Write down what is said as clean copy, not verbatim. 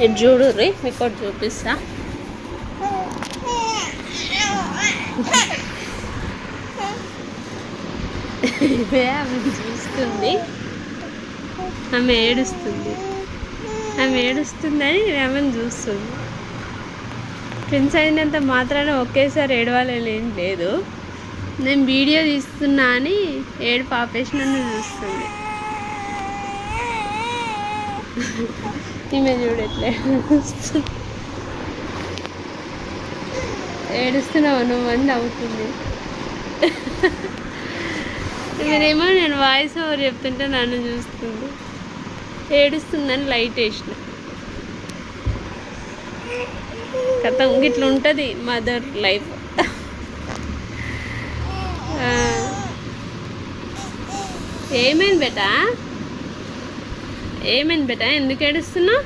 ఇది చూడు రే మీకు ఒకటి చూపిస్తా. ఆమె చూస్తుంది, ఆమె ఏడుస్తుందని ఆమెను చూస్తుంది. ఫ్రెండ్స్ అయినంత మాత్రాన ఒకేసారి ఏడవాలని ఏం లేదు. నేను వీడియో తీస్తున్నా అని ఏడు పాపేసి నన్ను చూస్తుంది. ఈమె చూడట్లే ఏడుస్తున్నావు నువ్వు అని అవుతుంది. మీరేమో నేను వాయిస్ ఓవర్ చెప్తుంటే నన్ను చూస్తుంది. ఏడుస్తుందని లైట్ వేసిన కథ. ఇట్లా ఉంటుంది మదర్ లైఫ్. ఏమైంది బేటా, ఎందుకు ఏడుస్తున్నావు?